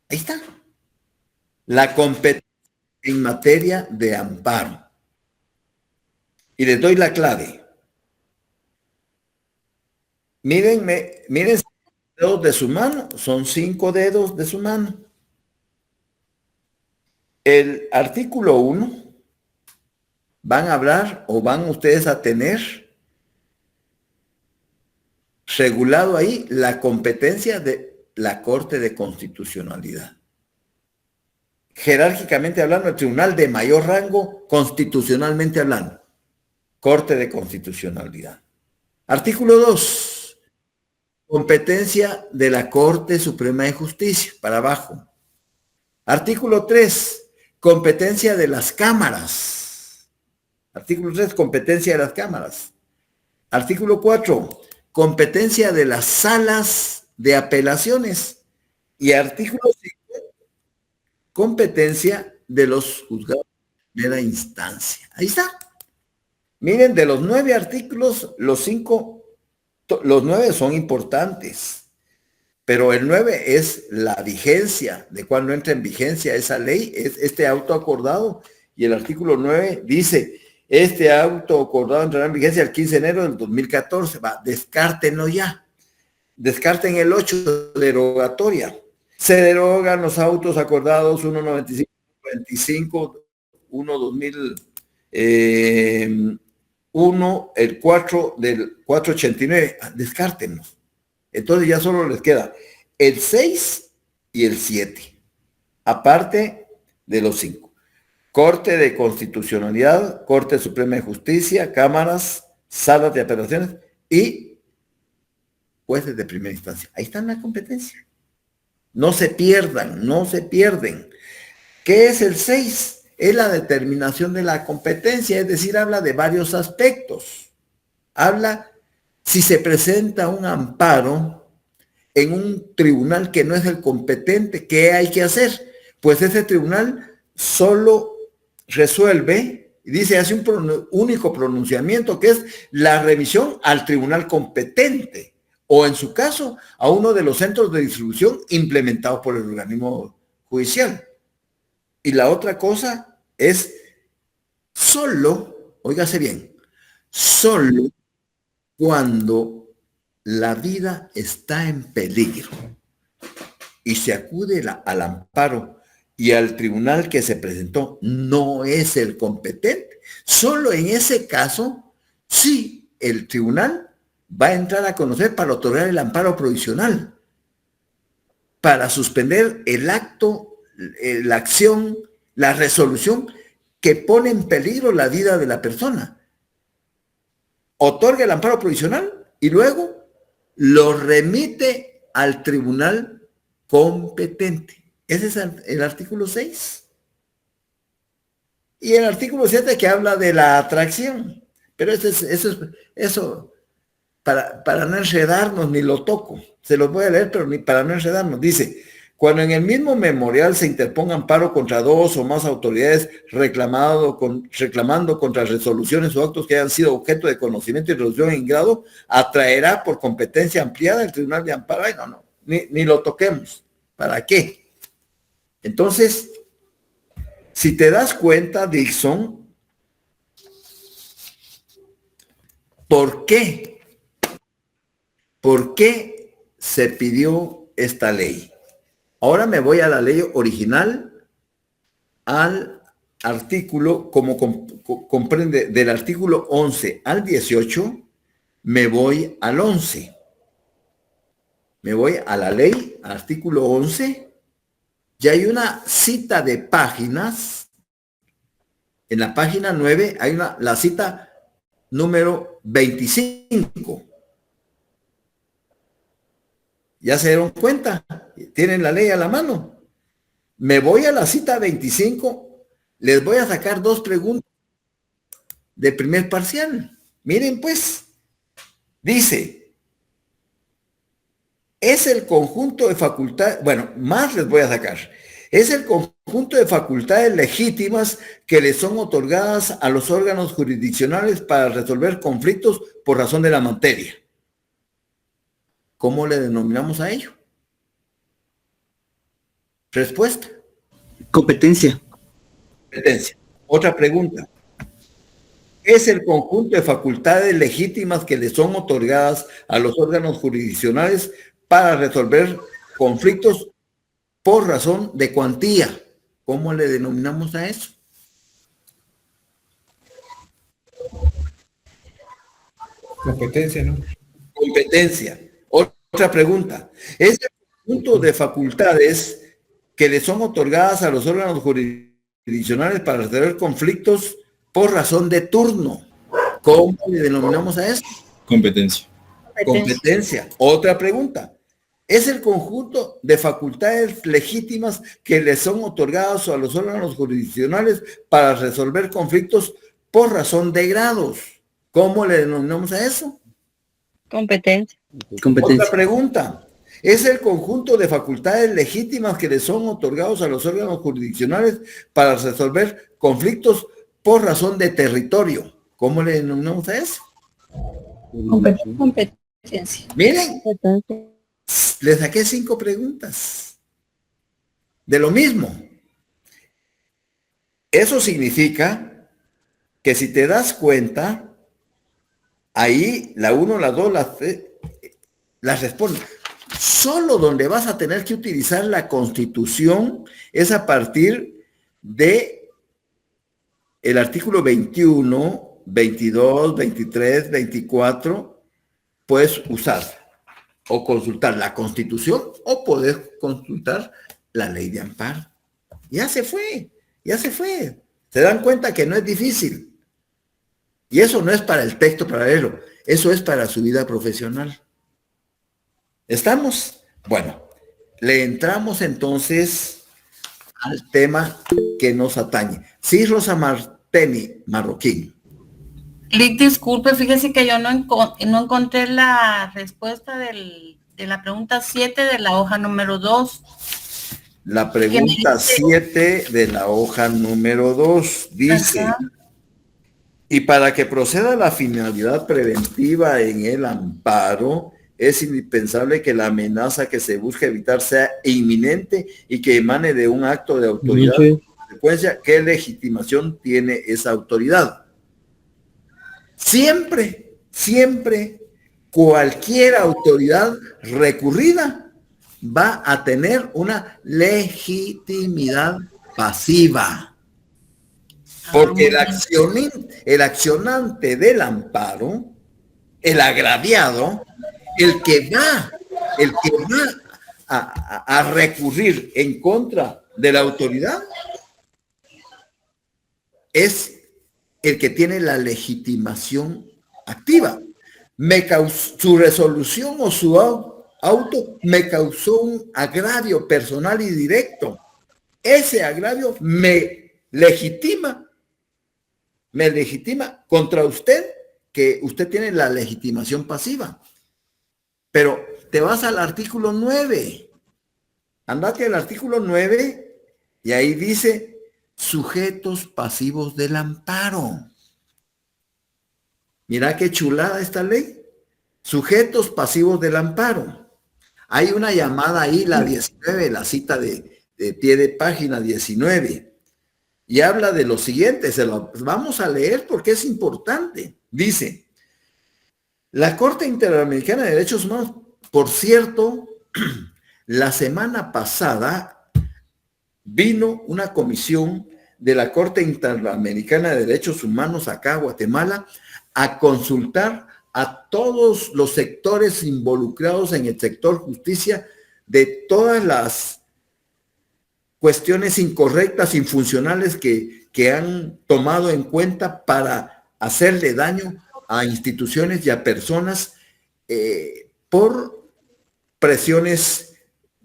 Ahí está. La competencia en materia de amparo. Y les doy la clave. Mírenme, miren los dedos de su mano. Son 5 dedos de su mano. El artículo 1 van a hablar o van ustedes a tener regulado ahí la competencia de la Corte de Constitucionalidad. Jerárquicamente hablando, el tribunal de mayor rango, constitucionalmente hablando, Corte de Constitucionalidad. Artículo 2, competencia de la Corte Suprema de Justicia, para abajo. Artículo 3, competencia de las cámaras. Artículo 3, competencia de las cámaras. Artículo 4, competencia de las salas de apelaciones. Y artículo 5, competencia de los juzgados de primera instancia. Ahí está. Miren, de los 9 artículos, los 9 son importantes, pero el 9 es la vigencia, de cuando entra en vigencia esa ley, es este auto acordado, y el artículo 9 dice, este auto acordado entrará en vigencia el 15 de enero del 2014, va, descártenlo ya, descarten el 8, derogatoria. Se derogan los autos acordados 195, 25, 1, 2001, el 4 del 489, descártenlos. Entonces ya solo les queda el 6 y el 7, aparte de los 5. Corte de Constitucionalidad, Corte Suprema de Justicia, cámaras, salas de apelaciones y jueces de primera instancia. Ahí está la competencia. No se pierdan, no se pierden. ¿Qué es el 6? Es la determinación de la competencia, es decir, habla de varios aspectos. Habla si se presenta un amparo en un tribunal que no es el competente, ¿qué hay que hacer? Pues ese tribunal solo resuelve, y dice, hace un único pronunciamiento, que es la remisión al tribunal competente, o en su caso, a uno de los centros de distribución implementados por el organismo judicial. Y la otra cosa es solo, óigase bien, solo cuando la vida está en peligro y se acude al amparo y al tribunal que se presentó no es el competente, solo en ese caso, sí, el tribunal va a entrar a conocer para otorgar el amparo provisional, para suspender el acto, la acción, la resolución que pone en peligro la vida de la persona. Otorga el amparo provisional y luego lo remite al tribunal competente. Ese es el artículo 6. Y el artículo 7 que habla de la atracción. Pero eso para no enredarnos, ni lo toco. Se los voy a leer, pero ni para no enredarnos. Dice, cuando en el mismo memorial se interponga amparo contra 2 o más autoridades reclamando contra resoluciones o actos que hayan sido objeto de conocimiento y resolución en grado, atraerá por competencia ampliada el tribunal de amparo. Ay, no, ni lo toquemos. ¿Para qué? Entonces, si te das cuenta, Dixon, ¿por qué? ¿Por qué se pidió esta ley? Ahora me voy a la ley original, al artículo, como comprende, del artículo 11 al 18, me voy al 11. Me voy a la ley, artículo 11, y hay una cita de páginas. En la página 9 hay la cita número 25. ¿Ya se dieron cuenta? ¿Tienen la ley a la mano? Me voy a la cita 25, les voy a sacar 2 preguntas de primer parcial. Miren pues, dice, es el conjunto de facultades, bueno, más les voy a sacar, es el conjunto de facultades legítimas que le son otorgadas a los órganos jurisdiccionales para resolver conflictos por razón de la materia. ¿Cómo le denominamos a ello? Respuesta. Competencia. Competencia. Otra pregunta. Es el conjunto de facultades legítimas que le son otorgadas a los órganos jurisdiccionales para resolver conflictos por razón de cuantía. ¿Cómo le denominamos a eso? Competencia, ¿no? Competencia. Otra pregunta. ¿Es el conjunto de facultades que le son otorgadas a los órganos jurisdiccionales para resolver conflictos por razón de turno? ¿Cómo le denominamos a eso? Competencia. Competencia. Otra pregunta. ¿Es el conjunto de facultades legítimas que le son otorgadas a los órganos jurisdiccionales para resolver conflictos por razón de grados? ¿Cómo le denominamos a eso? Competencia. Competencia. Otra pregunta. ¿Es el conjunto de facultades legítimas que le son otorgados a los órganos jurisdiccionales para resolver conflictos por razón de territorio? ¿Cómo le denominamos a eso? Competencia. Miren, les saqué 5 preguntas de lo mismo. Eso significa que si te das cuenta, ahí la 1, la 2, la 3, las responde. Solo donde vas a tener que utilizar la Constitución es a partir de el artículo 21, 22, 23, 24, puedes usar o consultar la Constitución o puedes consultar la ley de amparo. Ya se fue, ya se fue. Se dan cuenta que no es difícil. Y eso no es para el texto, para leerlo. Eso es para su vida profesional. ¿Estamos? Bueno, le entramos entonces al tema que nos atañe. Sí, Rosa Marteni Marroquín. Lick, disculpe, fíjese que yo no encontré la respuesta de la pregunta 7 de la hoja número 2. La pregunta 7 de la hoja número 2 dice: ajá. Y para que proceda la finalidad preventiva en el amparo, es indispensable que la amenaza que se busque evitar sea inminente y que emane de un acto de autoridad. En consecuencia, ¿qué legitimación tiene esa autoridad? Siempre, siempre, cualquier autoridad recurrida va a tener una legitimidad pasiva. Porque el accionante del amparo, el agraviado, el que va a recurrir en contra de la autoridad, es el que tiene la legitimación activa. Su resolución o su auto me causó un agravio personal y directo. Ese agravio me legitima contra usted, que usted tiene la legitimación pasiva. Pero te vas al artículo 9. Andate al artículo 9 y ahí dice sujetos pasivos del amparo. Mira qué chulada esta ley. Sujetos pasivos del amparo. Hay una llamada ahí, la 19, la cita de pie de página 19. Y habla de lo siguiente, se lo vamos a leer porque es importante. Dice: la Corte Interamericana de Derechos Humanos, por cierto, la semana pasada vino una comisión de la Corte Interamericana de Derechos Humanos acá a Guatemala a consultar a todos los sectores involucrados en el sector justicia de todas las cuestiones incorrectas, infuncionales que han tomado en cuenta para hacerle daño a instituciones y a personas por presiones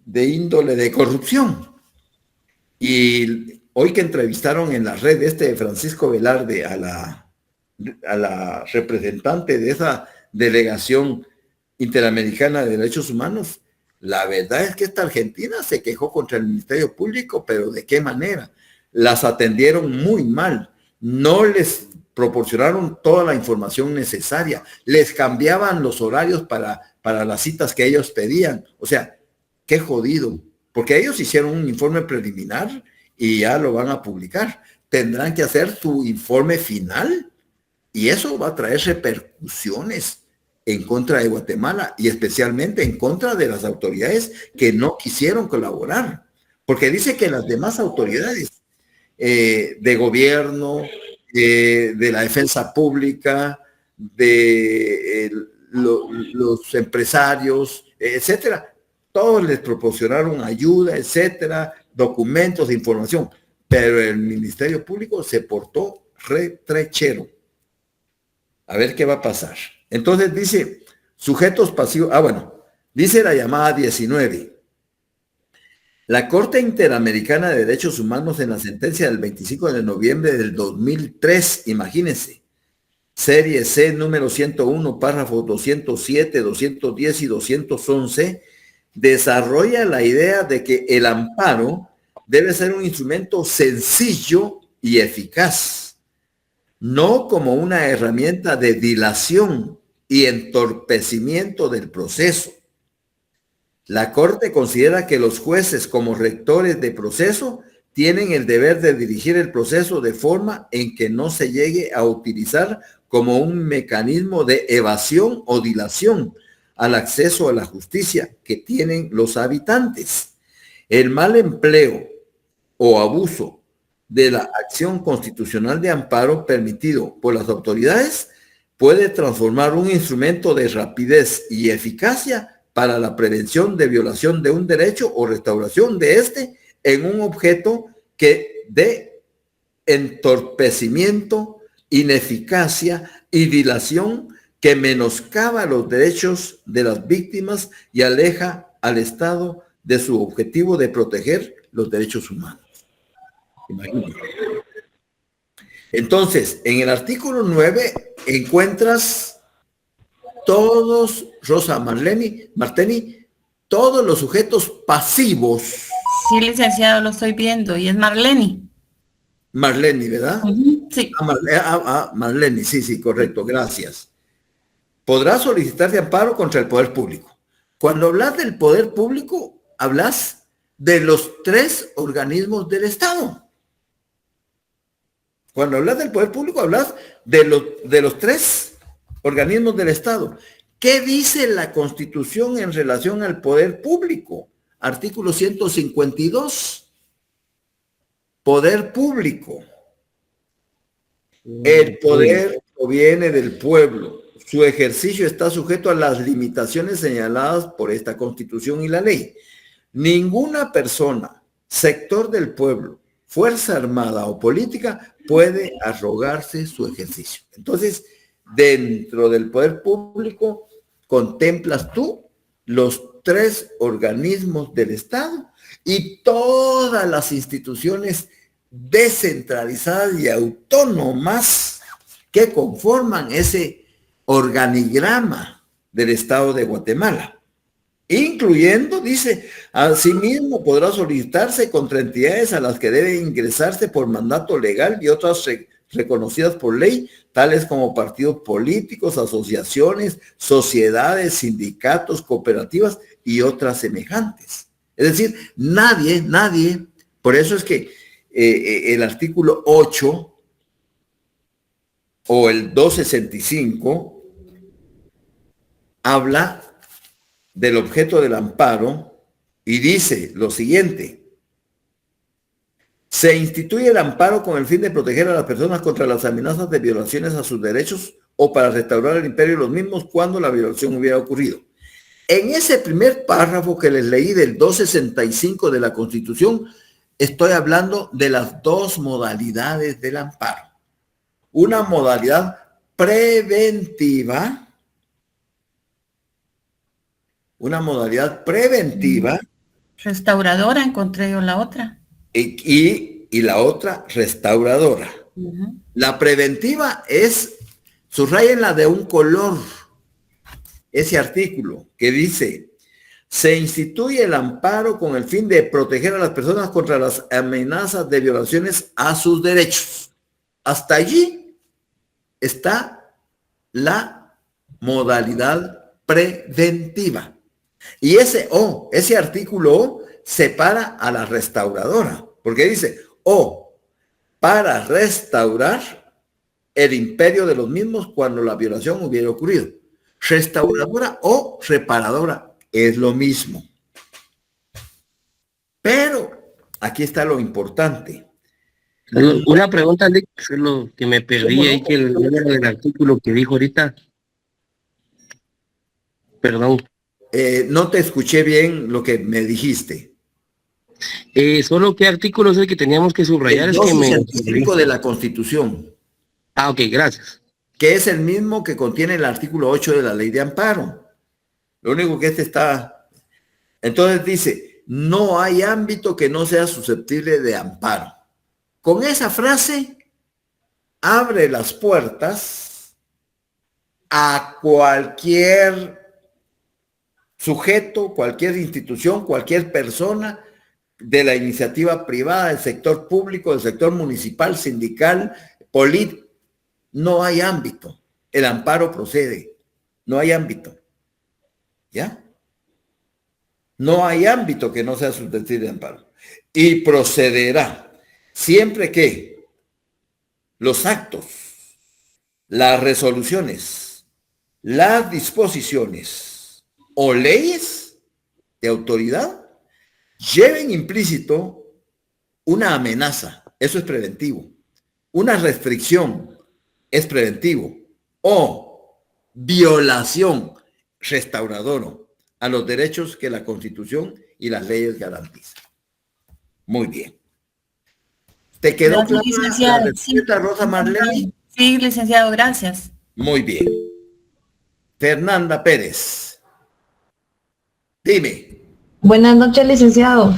de índole de corrupción. Y hoy que entrevistaron en la red de Francisco Velarde a la representante de esa delegación interamericana de derechos humanos, la verdad es que esta Argentina se quejó contra el Ministerio Público, pero ¿de qué manera? Las atendieron muy mal, no les proporcionaron toda la información necesaria, les cambiaban los horarios para las citas que ellos pedían. O sea, qué jodido, porque ellos hicieron un informe preliminar y ya lo van a publicar. Tendrán que hacer su informe final y eso va a traer repercusiones en contra de Guatemala y especialmente en contra de las autoridades que no quisieron colaborar, porque dice que las demás autoridades de gobierno, de la defensa pública, de los empresarios, etcétera, todos les proporcionaron ayuda, etcétera, documentos, información, pero el Ministerio Público se portó retrechero. A ver qué va a pasar. Entonces dice, sujetos pasivos, dice la llamada 19. La Corte Interamericana de Derechos Humanos en la sentencia del 25 de noviembre del 2003, imagínense, serie C número 101, párrafos 207, 210 y 211, desarrolla la idea de que el amparo debe ser un instrumento sencillo y eficaz, no como una herramienta de dilación y entorpecimiento del proceso. La Corte considera que los jueces, como rectores de proceso, tienen el deber de dirigir el proceso de forma en que no se llegue a utilizar como un mecanismo de evasión o dilación al acceso a la justicia que tienen los habitantes. El mal empleo o abuso de la acción constitucional de amparo permitido por las autoridades puede transformar un instrumento de rapidez y eficacia para la prevención de violación de un derecho o restauración de este en un objeto que de entorpecimiento, ineficacia y dilación que menoscaba los derechos de las víctimas y aleja al Estado de su objetivo de proteger los derechos humanos. Imagínate. Entonces, en el artículo 9 encuentras todos, Rosa Marteni, todos los sujetos pasivos. Sí, licenciado, lo estoy viendo, y es Marleni. Marleni, ¿verdad? Sí. Marleni, sí, correcto, gracias. Podrá solicitarse amparo contra el poder público. Cuando hablas del poder público, hablas de los 3 organismos del Estado. Cuando hablas del poder público, hablas de los 3 organismos del Estado. ¿Qué dice la Constitución en relación al poder público? Artículo 152. Poder público. El poder proviene del pueblo. Su ejercicio está sujeto a las limitaciones señaladas por esta Constitución y la ley. Ninguna persona, sector del pueblo, fuerza armada o política puede arrogarse su ejercicio. Entonces, dentro del poder público, contemplas tú los 3 organismos del Estado y todas las instituciones descentralizadas y autónomas que conforman ese organigrama del Estado de Guatemala, incluyendo, dice, asimismo podrá solicitarse contra entidades a las que debe ingresarse por mandato legal y otras reconocidas por ley, tales como partidos políticos, asociaciones, sociedades, sindicatos, cooperativas y otras semejantes. Es decir, nadie, por eso es que el artículo 8 o el 265 habla del objeto del amparo y dice lo siguiente: se instituye el amparo con el fin de proteger a las personas contra las amenazas de violaciones a sus derechos o para restaurar el imperio de los mismos cuando la violación hubiera ocurrido. En ese primer párrafo que les leí del 265 de la Constitución, estoy hablando de las 2 modalidades del amparo. Una modalidad preventiva. Restauradora, encontré yo la otra. Y la otra, restauradora. La preventiva es, subrayenla de un color, ese artículo que dice: se instituye el amparo con el fin de proteger a las personas contra las amenazas de violaciones a sus derechos. Hasta allí está la modalidad preventiva. Y ese artículo separa a la restauradora, porque dice, o para restaurar el imperio de los mismos cuando la violación hubiera ocurrido. Restauradora o reparadora es lo mismo. Pero aquí está lo importante. Una pregunta, Alex, es lo que me perdí ahí, que el número del artículo que dijo ahorita. Perdón. No te escuché bien lo que me dijiste. Solo qué artículo es el que teníamos que subrayar. El Es que me... 265 de la Constitución, Ah, ok, gracias. que es el mismo que contiene el artículo 8 de la Ley de Amparo. Lo único que este está... Entonces dice, no hay ámbito que no sea susceptible de amparo. Con esa frase, abre las puertas a cualquier sujeto, cualquier institución, cualquier persona de la iniciativa privada, del sector público, del sector municipal, sindical, político. No hay ámbito. El amparo procede. No hay ámbito. ¿Ya? No hay ámbito que no sea susceptible de amparo. Y procederá siempre que los actos, las resoluciones, las disposiciones o leyes de autoridad lleven implícito una amenaza, eso es preventivo, una restricción es preventivo, o violación restauradora a los derechos que la Constitución y las leyes garantizan. Muy bien. ¿Te quedó clara la respuesta, Rosa Marlene? Sí, licenciado, gracias. Muy bien. Fernanda Pérez. Dime. Buenas noches, licenciado.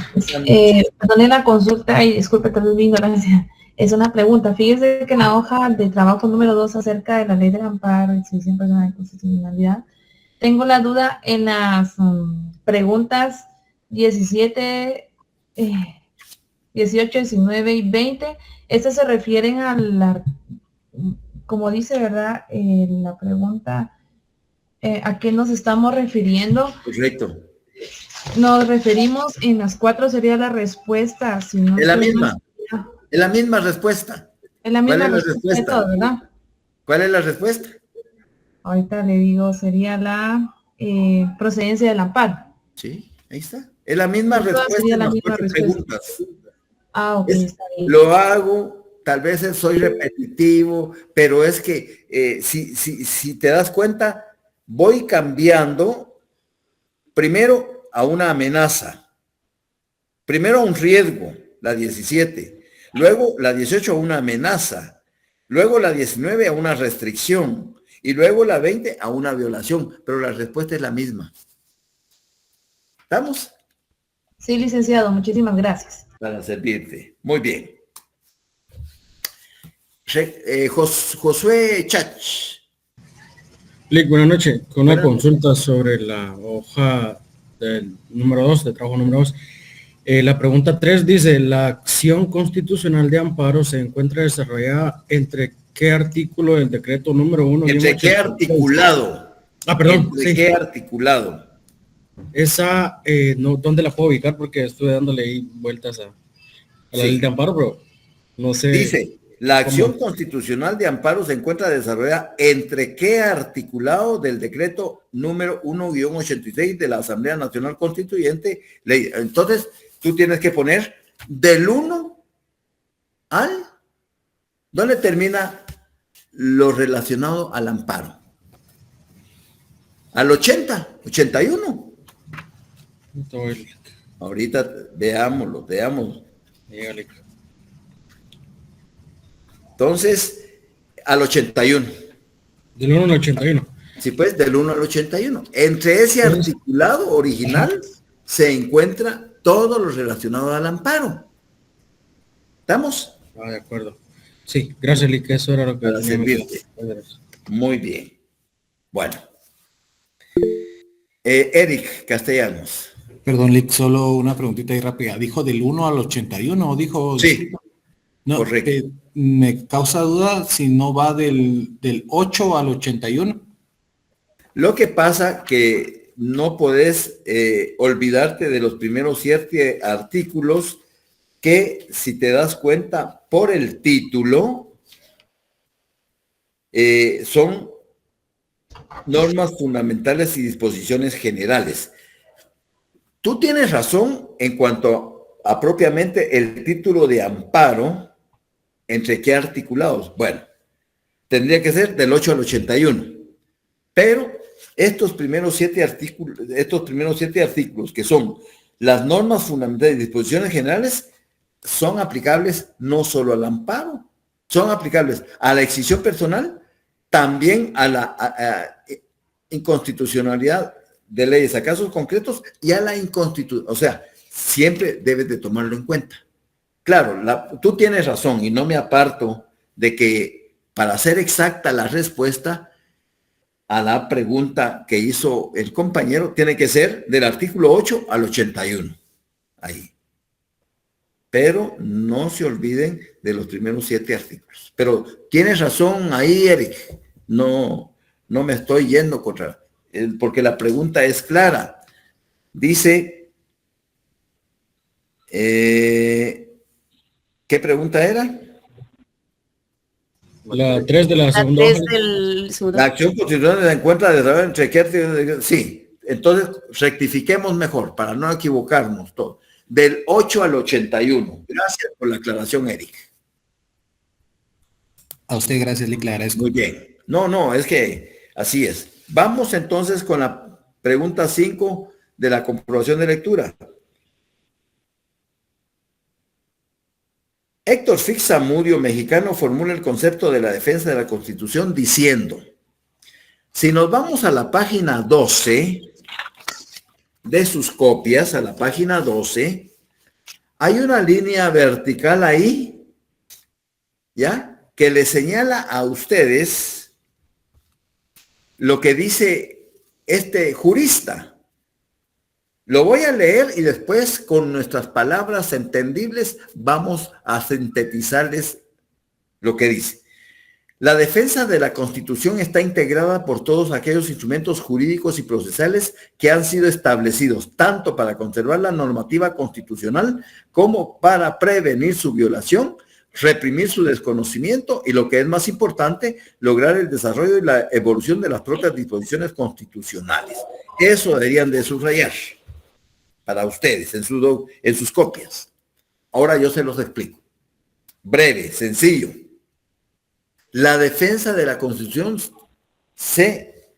Perdone la consulta y disculpe tal vez mi ignorancia. Es una pregunta. Fíjese que en la hoja de trabajo número 2 acerca de la ley del amparo y exhibición personal de constitucionalidad, tengo la duda en las preguntas 17, 18, 19 y 20. Estas se refieren a la, como dice, ¿verdad? La pregunta, ¿a qué nos estamos refiriendo? Correcto. Nos referimos en las 4 sería la respuesta. Si no es la misma. Es la misma respuesta. Es la misma respuesta de todo, ¿verdad? ¿Cuál es la respuesta? Ahorita le digo, sería la procedencia del amparo. Sí, ahí está. Es la misma respuesta en las 4 preguntas. Ah, ok, está bien. Lo hago, tal vez soy repetitivo, pero es que si te das cuenta, voy cambiando primero a una amenaza, primero a un riesgo, la 17, luego la 18 a una amenaza, luego la 19 a una restricción y luego la 20 a una violación, pero la respuesta es la misma. ¿Estamos? Sí, licenciado, muchísimas gracias. Para servirte. Muy bien. Josué Chach. Lick, buenas noches. Con una consulta sobre la hoja del número 2, de trabajo número 2. La pregunta 3 dice, la acción constitucional de amparo se encuentra desarrollada entre qué artículo del decreto número 1. ¿Entre qué articulado? Ah, perdón. ¿Entre qué articulado? Esa, no, ¿dónde la puedo ubicar? Porque estuve dándole ahí vueltas a la ley de amparo, pero no sé. Dice, la acción constitucional de amparo se encuentra desarrollada entre qué articulado del decreto número 1-86 de la Asamblea Nacional Constituyente. Ley. Entonces, tú tienes que poner del 1 al, ¿dónde termina lo relacionado al amparo? Al 80, 81. Ahorita veámoslo. Entonces, al 81. Del 1 al 81. Sí, pues, del 1 al 81. Entre ese articulado original se encuentra todo lo relacionado al amparo. ¿Estamos? Ah, de acuerdo. Sí, gracias, Lick, eso era lo que... Para servirte. Muy bien. Bueno. Eric Castellanos. Perdón, Lick, solo una preguntita ahí rápida. ¿Dijo del 1 al 81 o dijo...? Sí, no, correcto. Me causa duda si no va del 8 al 81. Lo que pasa que no podés olvidarte de los primeros 7 artículos que, si te das cuenta, por el título, son normas fundamentales y disposiciones generales. Tú tienes razón en cuanto a propiamente el título de amparo, ¿entre qué articulados? Bueno, tendría que ser del 8 al 81, pero estos primeros 7 artículos, que son las normas fundamentales y disposiciones generales, son aplicables no solo al amparo, son aplicables a la extinción personal, también a la inconstitucionalidad de leyes a casos concretos y a la inconstitucionalidad. O sea, siempre debes de tomarlo en cuenta. Claro, tú tienes razón y no me aparto de que para ser exacta la respuesta a la pregunta que hizo el compañero tiene que ser del artículo 8 al 81. Ahí. Pero no se olviden de los primeros 7 artículos. Pero tienes razón ahí, Eric. No me estoy yendo contra, porque la pregunta es clara. Dice, ¿qué pregunta era? La 3 de la segunda hoja. La acción constitucional se encuentra de saber entre qué. Sí, entonces rectifiquemos mejor para no equivocarnos todo. Del 8 al 81. Gracias por la aclaración, Eric. A usted, gracias, le agradezco. Muy bien. No, es que así es. Vamos entonces con la pregunta 5 de la comprobación de lectura. Héctor Fix Zamudio, mexicano, formula el concepto de la defensa de la Constitución diciendo, si nos vamos a la página 12 de sus copias, a la página 12, hay una línea vertical ahí, ¿ya? Que le señala a ustedes lo que dice este jurista. Lo voy a leer y después con nuestras palabras entendibles vamos a sintetizarles lo que dice. La defensa de la Constitución está integrada por todos aquellos instrumentos jurídicos y procesales que han sido establecidos tanto para conservar la normativa constitucional como para prevenir su violación, reprimir su desconocimiento y, lo que es más importante, lograr el desarrollo y la evolución de las propias disposiciones constitucionales. Eso deberían de subrayar para ustedes en sus copias. Ahora yo se los explico. Breve, sencillo. La defensa de la Constitución se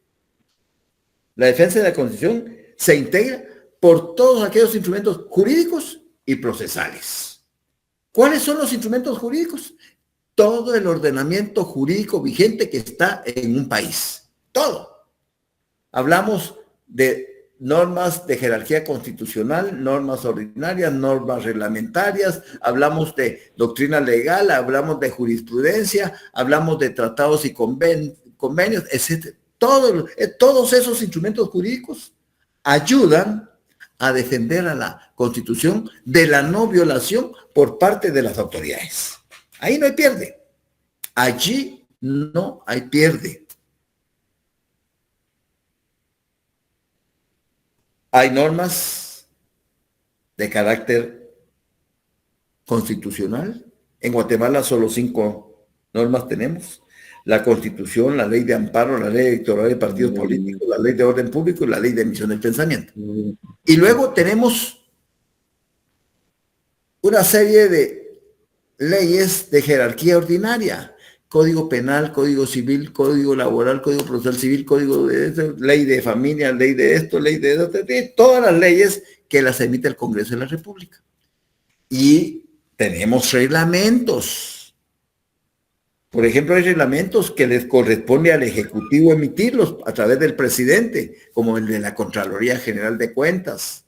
integra por todos aquellos instrumentos jurídicos y procesales. ¿Cuáles son los instrumentos jurídicos? Todo el ordenamiento jurídico vigente que está en un país. Todo. Hablamos de normas de jerarquía constitucional, normas ordinarias, normas reglamentarias, hablamos de doctrina legal, hablamos de jurisprudencia, hablamos de tratados y convenios, etc. Todos esos instrumentos jurídicos ayudan a defender a la Constitución de la no violación por parte de las autoridades. Ahí no hay pierde. Allí no hay pierde. Hay normas de carácter constitucional. En Guatemala solo 5 normas tenemos. La Constitución, la Ley de Amparo, la Ley Electoral de Partidos Políticos, la Ley de Orden Público y la Ley de Emisión del Pensamiento. Y luego tenemos una serie de leyes de jerarquía ordinaria. Código Penal, Código Civil, Código Laboral, Código Procesal Civil, Código de esto, Ley de Familia, Ley de esto, Ley de esto, todas las leyes que las emite el Congreso de la República. Y tenemos reglamentos. Por ejemplo, hay reglamentos que les corresponde al Ejecutivo emitirlos a través del presidente, como el de la Contraloría General de Cuentas,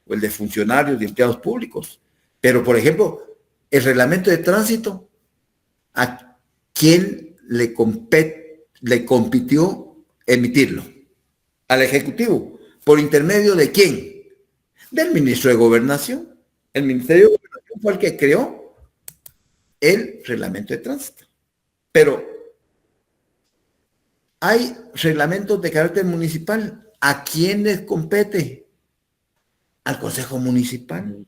o el de funcionarios y empleados públicos. Pero, por ejemplo, el reglamento de tránsito, ¿a quién le compitió emitirlo? Al Ejecutivo. ¿Por intermedio de quién? Del Ministro de Gobernación. El Ministerio de Gobernación fue el que creó el reglamento de tránsito. Pero hay reglamentos de carácter municipal. ¿A quién les compete? Al Consejo Municipal.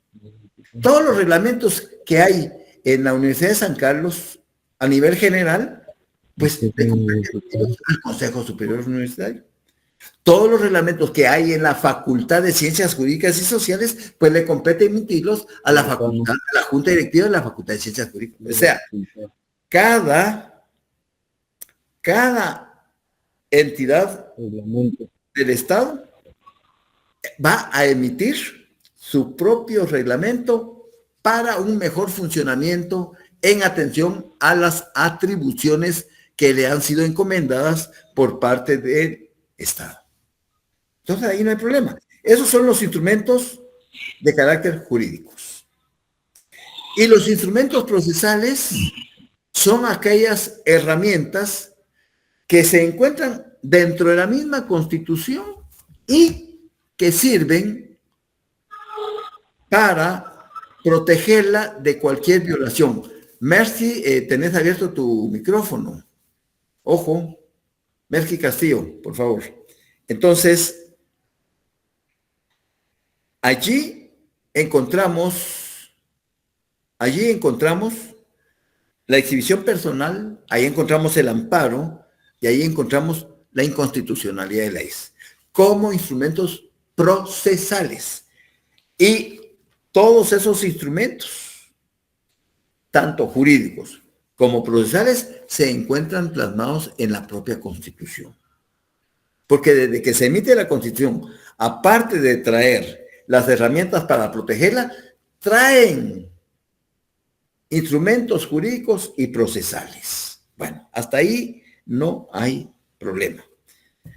Todos los reglamentos que hay en la Universidad de San Carlos a nivel general, pues le competen al Consejo Superior Universitario. Todos los reglamentos que hay en la Facultad de Ciencias Jurídicas y Sociales, pues le compete emitirlos a la facultad, a la Junta Directiva de la Facultad de Ciencias Jurídicas. O sea, cada entidad del Estado va a emitir su propio reglamento para un mejor funcionamiento en atención a las atribuciones que le han sido encomendadas por parte del Estado. Entonces ahí no hay problema. Esos son los instrumentos de carácter jurídicos. Y los instrumentos procesales son aquellas herramientas que se encuentran dentro de la misma Constitución y que sirven para protegerla de cualquier violación. Mercy, tenés abierto tu micrófono. Ojo, Mercy Castillo, por favor. Entonces, allí encontramos la exhibición personal, ahí encontramos el amparo y ahí encontramos la inconstitucionalidad de leyes como instrumentos procesales. Y todos esos instrumentos, tanto jurídicos como procesales, se encuentran plasmados en la propia Constitución. Porque desde que se emite la Constitución, aparte de traer las herramientas para protegerla, traen instrumentos jurídicos y procesales. Bueno, hasta ahí no hay problema.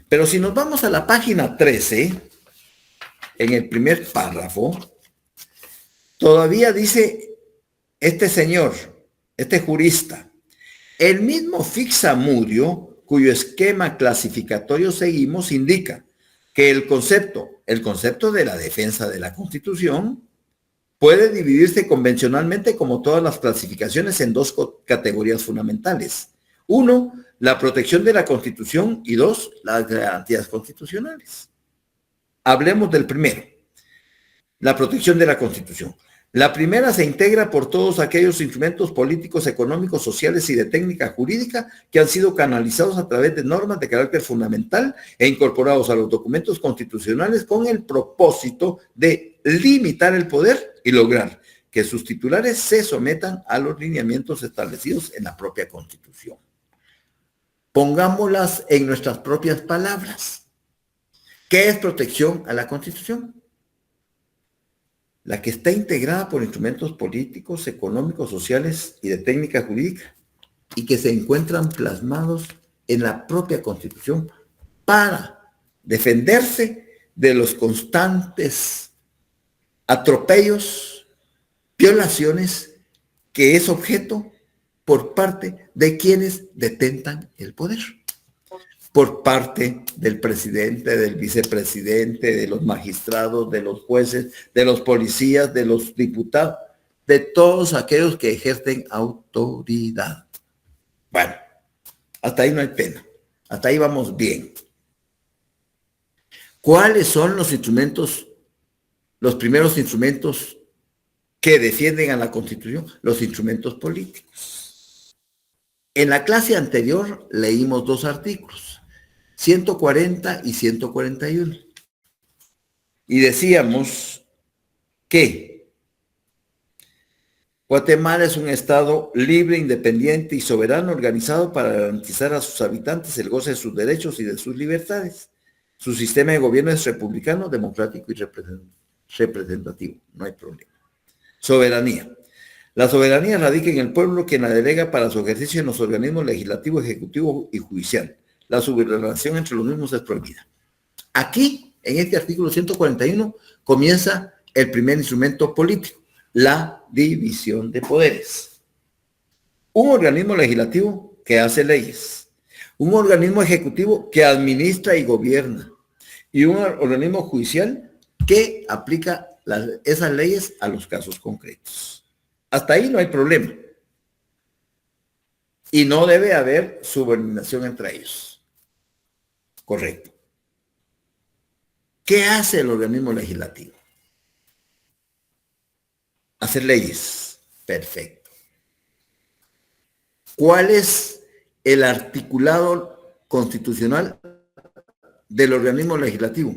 Pero si nos vamos a la página 13, en el primer párrafo, todavía dice este señor, este jurista, el mismo Fixamudio, cuyo esquema clasificatorio seguimos, indica que el concepto de la defensa de la Constitución puede dividirse convencionalmente, como todas las clasificaciones, en dos categorías fundamentales. Uno, la protección de la Constitución, y dos, las garantías constitucionales. Hablemos del primero, la protección de la Constitución. La primera se integra por todos aquellos instrumentos políticos, económicos, sociales y de técnica jurídica que han sido canalizados a través de normas de carácter fundamental e incorporados a los documentos constitucionales con el propósito de limitar el poder y lograr que sus titulares se sometan a los lineamientos establecidos en la propia Constitución. Pongámoslas en nuestras propias palabras. ¿Qué es protección a la Constitución? La que está integrada por instrumentos políticos, económicos, sociales y de técnica jurídica, y que se encuentran plasmados en la propia Constitución para defenderse de los constantes atropellos, violaciones que es objeto por parte de quienes detentan el poder. Por parte del presidente, del vicepresidente, de los magistrados, de los jueces, de los policías, de los diputados, de todos aquellos que ejercen autoridad. Bueno, hasta ahí no hay pena. Hasta ahí vamos bien. ¿Cuáles son los instrumentos, los primeros instrumentos que defienden a la Constitución? Los instrumentos políticos. En la clase anterior leímos dos artículos, 140 y 141. Y decíamos que Guatemala es un estado libre, independiente y soberano, organizado para garantizar a sus habitantes el goce de sus derechos y de sus libertades. Su sistema de gobierno es republicano, democrático y representativo. No hay problema. Soberanía. La soberanía radica en el pueblo, quien la delega para su ejercicio en los organismos legislativo, ejecutivo y judicial. La subordinación entre los mismos es prohibida. Aquí, en este artículo 141, comienza el primer instrumento político, la división de poderes. Un organismo legislativo que hace leyes, un organismo ejecutivo que administra y gobierna, y un organismo judicial que aplica esas leyes a los casos concretos. Hasta ahí no hay problema. Y no debe haber subordinación entre ellos. Correcto. ¿Qué hace el organismo legislativo? Hacer leyes. Perfecto. ¿Cuál es el articulado constitucional del organismo legislativo?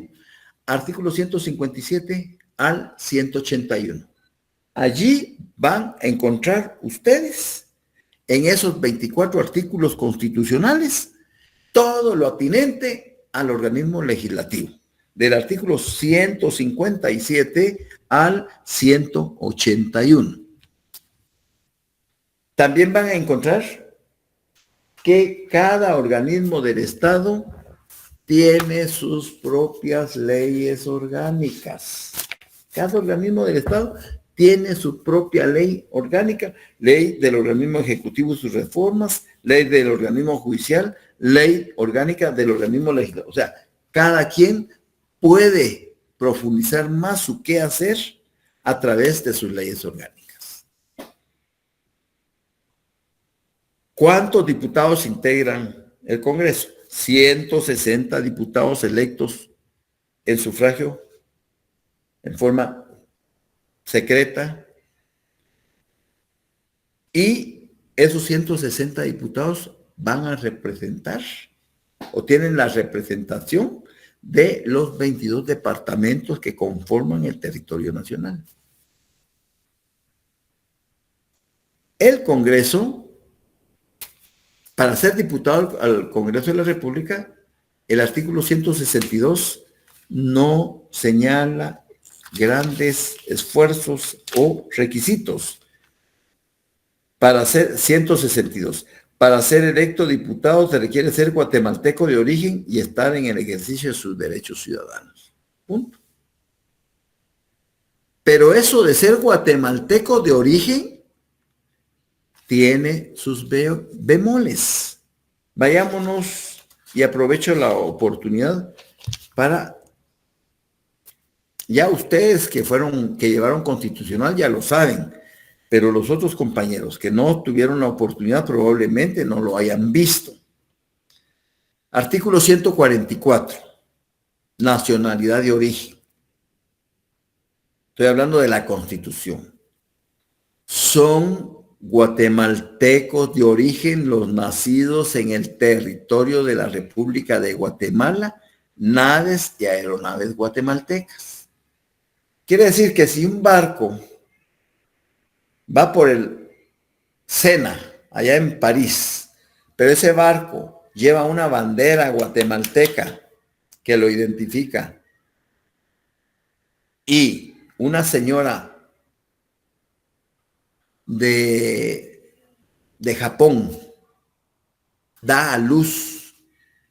Artículo 157 al 181. Allí van a encontrar ustedes, en esos 24 artículos constitucionales, todo lo atinente al organismo legislativo, del artículo 157 al 181. También van a encontrar que cada organismo del Estado tiene sus propias leyes orgánicas. Cada organismo del Estado tiene su propia ley orgánica, ley del organismo ejecutivo y sus reformas, ley del organismo judicial, ley orgánica del organismo legislativo. O sea, cada quien puede profundizar más su quehacer a través de sus leyes orgánicas. ¿Cuántos diputados integran el Congreso? 160 diputados electos en sufragio en forma secreta, y esos 160 diputados van a representar o tienen la representación de los 22 departamentos que conforman el territorio nacional. El Congreso, para ser diputado al Congreso de la República, el artículo 162 no señala grandes esfuerzos o requisitos para ser 162. Para ser electo diputado se requiere ser guatemalteco de origen y estar en el ejercicio de sus derechos ciudadanos. Punto. Pero eso de ser guatemalteco de origen tiene sus bemoles. Vayámonos, y aprovecho la oportunidad para... Ya ustedes que llevaron constitucional ya lo saben, pero los otros compañeros que no tuvieron la oportunidad probablemente no lo hayan visto. Artículo 144, nacionalidad de origen. Estoy hablando de la Constitución. Son guatemaltecos de origen los nacidos en el territorio de la República de Guatemala, naves y aeronaves guatemaltecas. Quiere decir que si un barco va por el Sena, allá en París, pero ese barco lleva una bandera guatemalteca que lo identifica, y una señora de Japón da a luz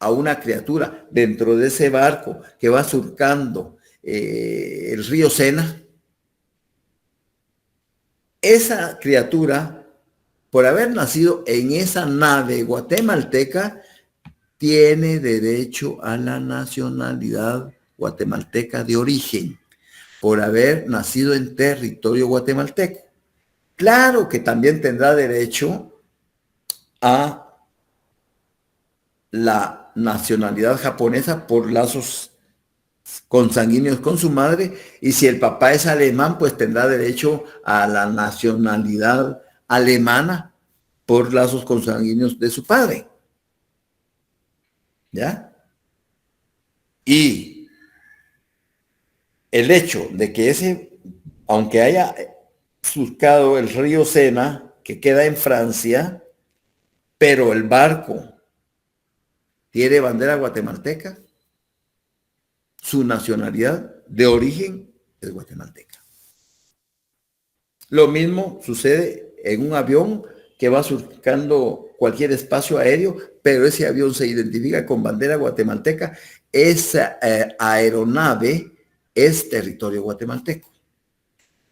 a una criatura dentro de ese barco que va surcando el río Sena, esa criatura, por haber nacido en esa nave guatemalteca, tiene derecho a la nacionalidad guatemalteca de origen, por haber nacido en territorio guatemalteco. Claro que también tendrá derecho a la nacionalidad japonesa por lazos consanguíneos con su madre, y si el papá es alemán, pues tendrá derecho a la nacionalidad alemana por lazos consanguíneos de su padre. ¿Ya? Y el hecho de que aunque haya surcado el río Sena, que queda en Francia, pero el barco tiene bandera guatemalteca, su nacionalidad de origen es guatemalteca. Lo mismo sucede en un avión que va surcando cualquier espacio aéreo, pero ese avión se identifica con bandera guatemalteca. Esa aeronave es territorio guatemalteco.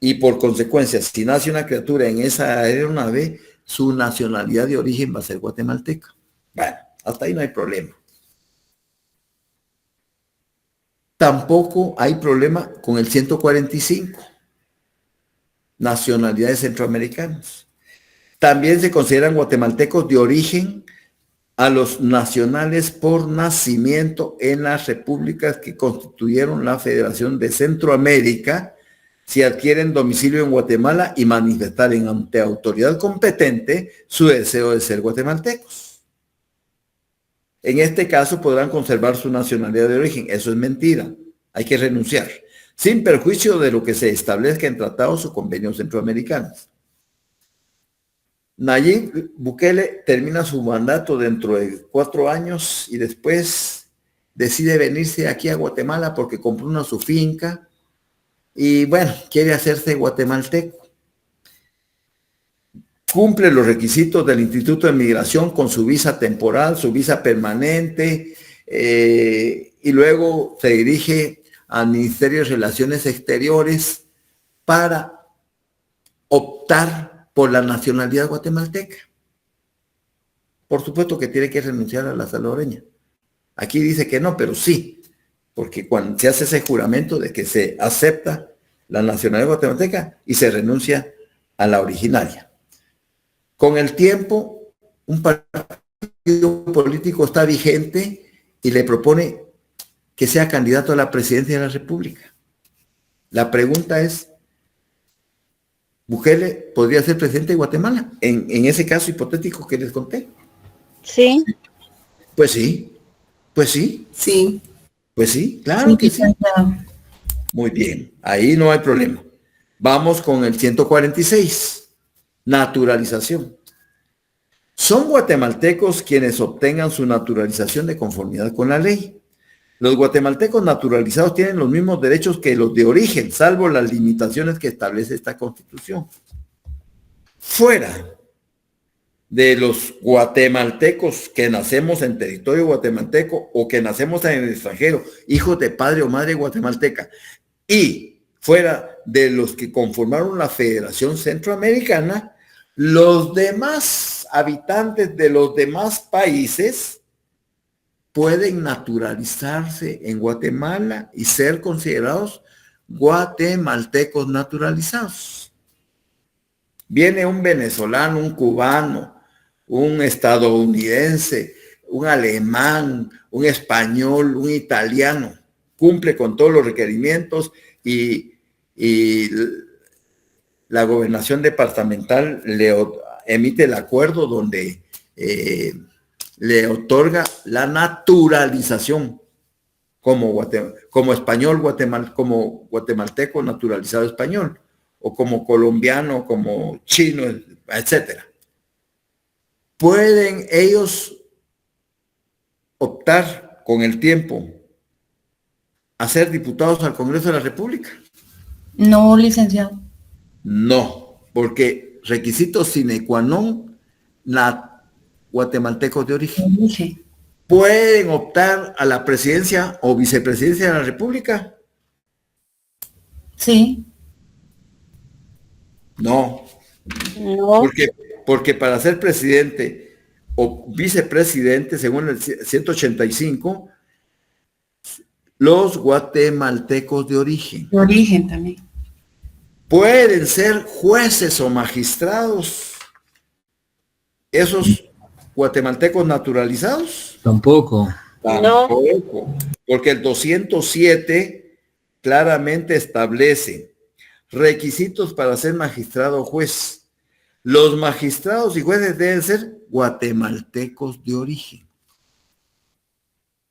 Y por consecuencia, si nace una criatura en esa aeronave, su nacionalidad de origen va a ser guatemalteca. Bueno, hasta ahí no hay problema. Tampoco hay problema con el 145, nacionalidades centroamericanas. También se consideran guatemaltecos de origen a los nacionales por nacimiento en las repúblicas que constituyeron la Federación de Centroamérica si adquieren domicilio en Guatemala y manifestaren ante autoridad competente su deseo de ser guatemaltecos. En este caso podrán conservar su nacionalidad de origen. Eso es mentira. Hay que renunciar, sin perjuicio de lo que se establezca en tratados o convenios centroamericanos. Nayib Bukele termina su mandato dentro de 4 años y después decide venirse aquí a Guatemala porque compró su finca y bueno, quiere hacerse guatemalteco. Cumple los requisitos del Instituto de Migración con su visa temporal, su visa permanente, y luego se dirige al Ministerio de Relaciones Exteriores para optar por la nacionalidad guatemalteca. Por supuesto que tiene que renunciar a la salvadoreña. Aquí dice que no, pero sí, porque cuando se hace ese juramento de que se acepta la nacionalidad guatemalteca y se renuncia a la originaria. Con el tiempo, un partido político está vigente y le propone que sea candidato a la presidencia de la República. La pregunta es, ¿Bukele podría ser presidente de Guatemala? En ese caso hipotético que les conté. Sí. Pues sí, pues sí, Sí. pues sí, claro que sí. Muy bien, ahí no hay problema. Vamos con el 146. Naturalización. Son guatemaltecos quienes obtengan su naturalización de conformidad con la ley. Los guatemaltecos naturalizados tienen los mismos derechos que los de origen, salvo las limitaciones que establece esta Constitución. Fuera de los guatemaltecos que nacemos en territorio guatemalteco o que nacemos en el extranjero, hijos de padre o madre guatemalteca, y fuera de los que conformaron la Federación Centroamericana, los demás habitantes de los demás países pueden naturalizarse en Guatemala y ser considerados guatemaltecos naturalizados. Viene un venezolano, un cubano, un estadounidense, un alemán, un español, un italiano, cumple con todos los requerimientos y la gobernación departamental le emite el acuerdo donde le otorga la naturalización como español, como guatemalteco naturalizado español, o como colombiano, como chino, etcétera. ¿Pueden ellos optar con el tiempo a ser diputados al Congreso de la República? No, licenciado. No, porque requisitos sine qua non, guatemaltecos de origen. Sí. ¿Pueden optar a la presidencia o vicepresidencia de la República? Sí. No, No. porque para ser presidente o vicepresidente, según el 185, los guatemaltecos de origen. De origen también. ¿Pueden ser jueces o magistrados esos guatemaltecos naturalizados? Tampoco. Tampoco, porque el 207 claramente establece requisitos para ser magistrado o juez. Los magistrados y jueces deben ser guatemaltecos de origen.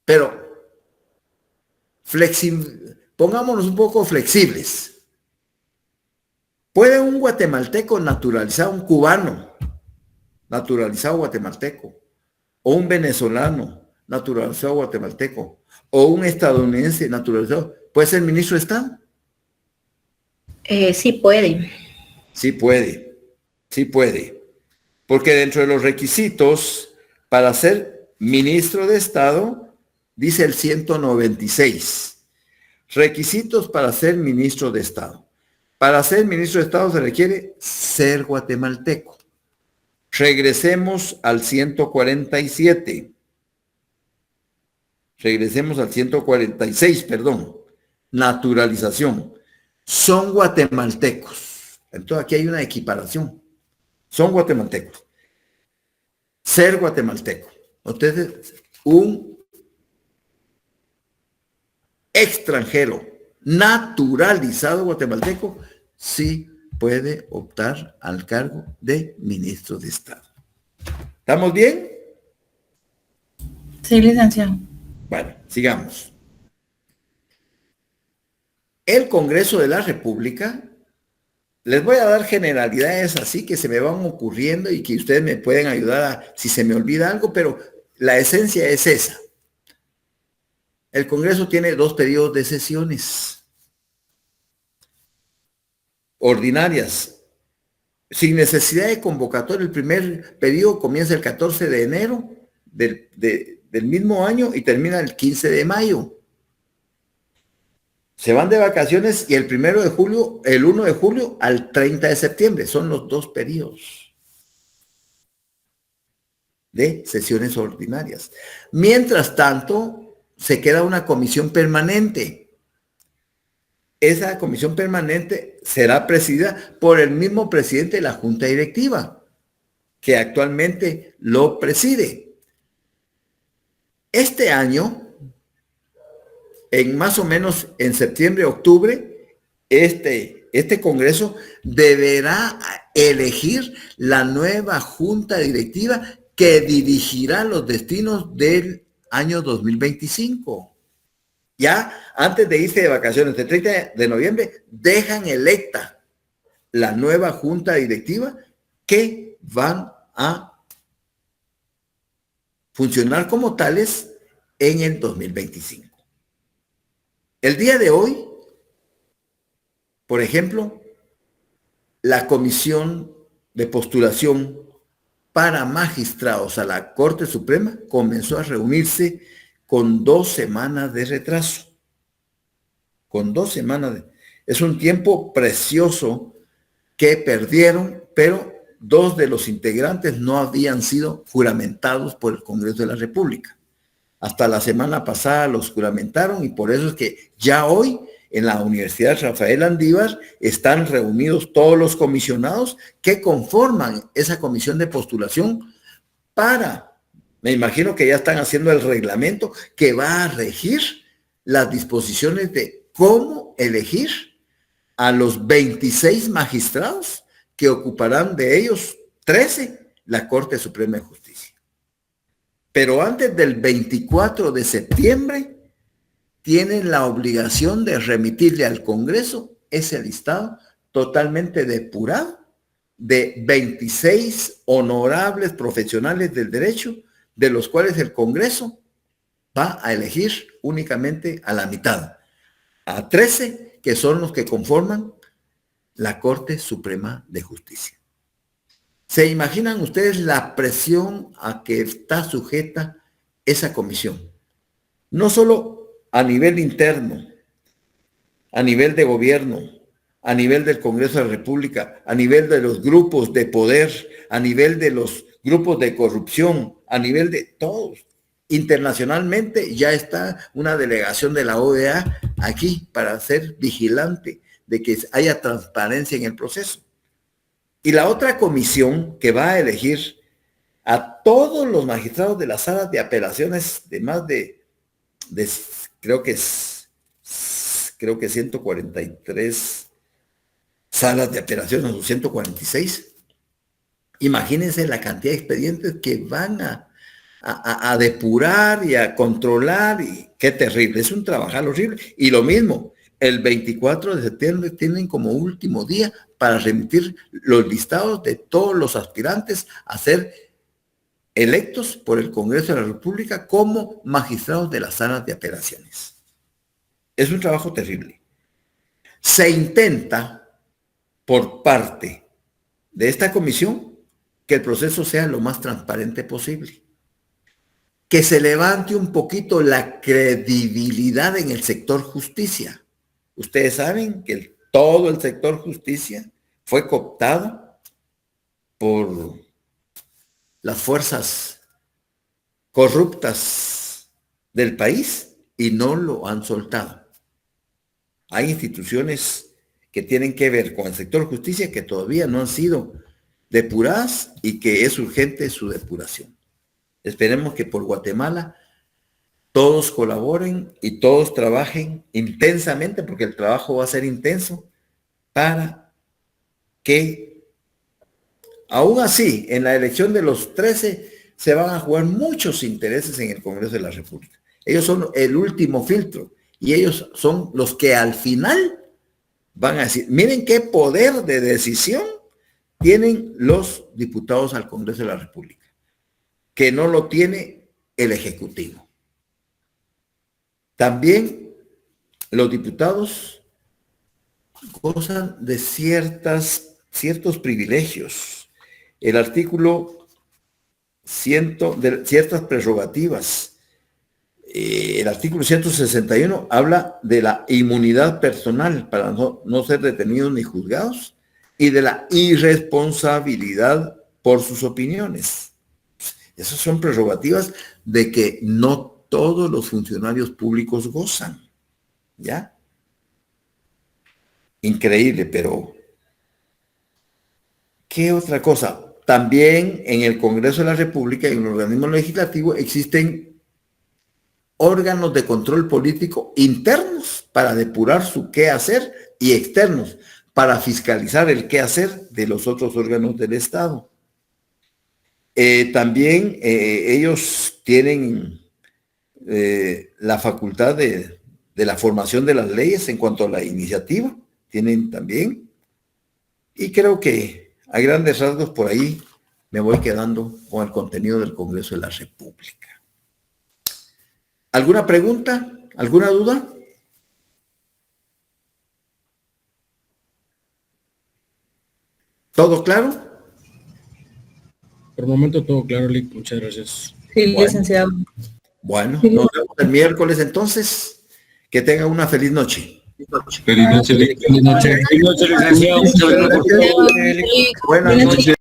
Pero pongámonos un poco flexibles. ¿Puede un guatemalteco naturalizado, un cubano naturalizado guatemalteco, o un venezolano naturalizado guatemalteco, o un estadounidense naturalizado, puede ser ministro de Estado? Sí puede. Sí puede, sí puede. Porque dentro de los requisitos para ser ministro de Estado, dice el 196, requisitos para ser ministro de Estado. Para ser ministro de Estado se requiere ser guatemalteco. Regresemos al 147. Regresemos al 146, perdón. Naturalización. Son guatemaltecos. Entonces aquí hay una equiparación. Son guatemaltecos. Ser guatemalteco. Entonces, un extranjero naturalizado guatemalteco sí puede optar al cargo de ministro de Estado. ¿Estamos bien? Sí, licenciado. Bueno, sigamos. El Congreso de la República, les voy a dar generalidades así que se me van ocurriendo y que ustedes me pueden ayudar si se me olvida algo, pero la esencia es esa. El Congreso tiene 2 periodos de sesiones ordinarias, sin necesidad de convocatoria. El primer periodo comienza el 14 de enero del mismo año y termina el 15 de mayo. Se van de vacaciones y el 1 de julio al 30 de septiembre. Son los 2 periodos de sesiones ordinarias. Mientras tanto, se queda una comisión permanente. Esa comisión permanente será presidida por el mismo presidente de la Junta Directiva, que actualmente lo preside. Este año, en más o menos en septiembre, octubre, este Congreso deberá elegir la nueva Junta Directiva que dirigirá los destinos del año 2025. Ya antes de irse de vacaciones, el 30 de noviembre, dejan electa la nueva Junta Directiva que van a funcionar como tales en el 2025. El día de hoy, por ejemplo, la Comisión de Postulación para Magistrados a la Corte Suprema comenzó a reunirse con 2 semanas de retraso. Con 2 semanas es un tiempo precioso que perdieron, pero 2 de los integrantes no habían sido juramentados por el Congreso de la República. Hasta la semana pasada los juramentaron y por eso es que ya hoy en la Universidad Rafael Andívar están reunidos todos los comisionados que conforman esa comisión de postulación me imagino que ya están haciendo el reglamento que va a regir las disposiciones de cómo elegir a los 26 magistrados que ocuparán de ellos 13 la Corte Suprema de Justicia. Pero antes del 24 de septiembre tienen la obligación de remitirle al Congreso ese listado totalmente depurado de 26 honorables profesionales del derecho, de los cuales el Congreso va a elegir únicamente a la mitad, a 13 que son los que conforman la Corte Suprema de Justicia. ¿Se imaginan ustedes la presión a que está sujeta esa comisión? No solo a nivel interno, a nivel de gobierno, a nivel del Congreso de la República, a nivel de los grupos de poder, a nivel de los grupos de corrupción, a nivel de todos. Internacionalmente ya está una delegación de la OEA aquí para ser vigilante de que haya transparencia en el proceso. Y la otra comisión que va a elegir a todos los magistrados de las salas de apelaciones de más de creo que 143 salas de apelaciones o 146. Imagínense la cantidad de expedientes que van a depurar y a controlar, y qué terrible, es un trabajar horrible. Y lo mismo, el 24 de septiembre tienen como último día para remitir los listados de todos los aspirantes a ser electos por el Congreso de la República como magistrados de las salas de apelaciones. Es un trabajo terrible. Se intenta por parte de esta comisión que el proceso sea lo más transparente posible, que se levante un poquito la credibilidad en el sector justicia. Ustedes saben que todo el sector justicia fue cooptado por las fuerzas corruptas del país y no lo han soltado. Hay instituciones que tienen que ver con el sector justicia que todavía no han sido depuradas y que es urgente su depuración. Esperemos que por Guatemala todos colaboren y todos trabajen intensamente, porque el trabajo va a ser intenso, para que, aún así, en la elección de los 13, se van a jugar muchos intereses en el Congreso de la República. Ellos son el último filtro y ellos son los que al final van a decir, miren qué poder de decisión tienen los diputados al Congreso de la República, que no lo tiene el Ejecutivo. También los diputados gozan de ciertos privilegios. El artículo 100 de ciertas prerrogativas. El artículo 161 habla de la inmunidad personal para no ser detenidos ni juzgados y de la irresponsabilidad por sus opiniones. Esas son prerrogativas de que no todos los funcionarios públicos gozan, ¿ya? Increíble, pero ¿qué otra cosa? También en el Congreso de la República y en el organismo legislativo existen órganos de control político internos para depurar su quehacer y externos para fiscalizar el quehacer de los otros órganos del Estado. También ellos tienen la facultad de la formación de las leyes en cuanto a la iniciativa, tienen también, y creo que a grandes rasgos por ahí me voy quedando con el contenido del Congreso de la República. ¿Alguna pregunta? ¿Alguna duda? ¿Todo claro? Por el momento todo claro, Lic. Muchas gracias. Sí, Bueno. licenciado. Bueno, nos vemos el miércoles entonces. Que tengan una feliz noche. Feliz noche, Lic. Feliz noche, licenciado. Buenas noches.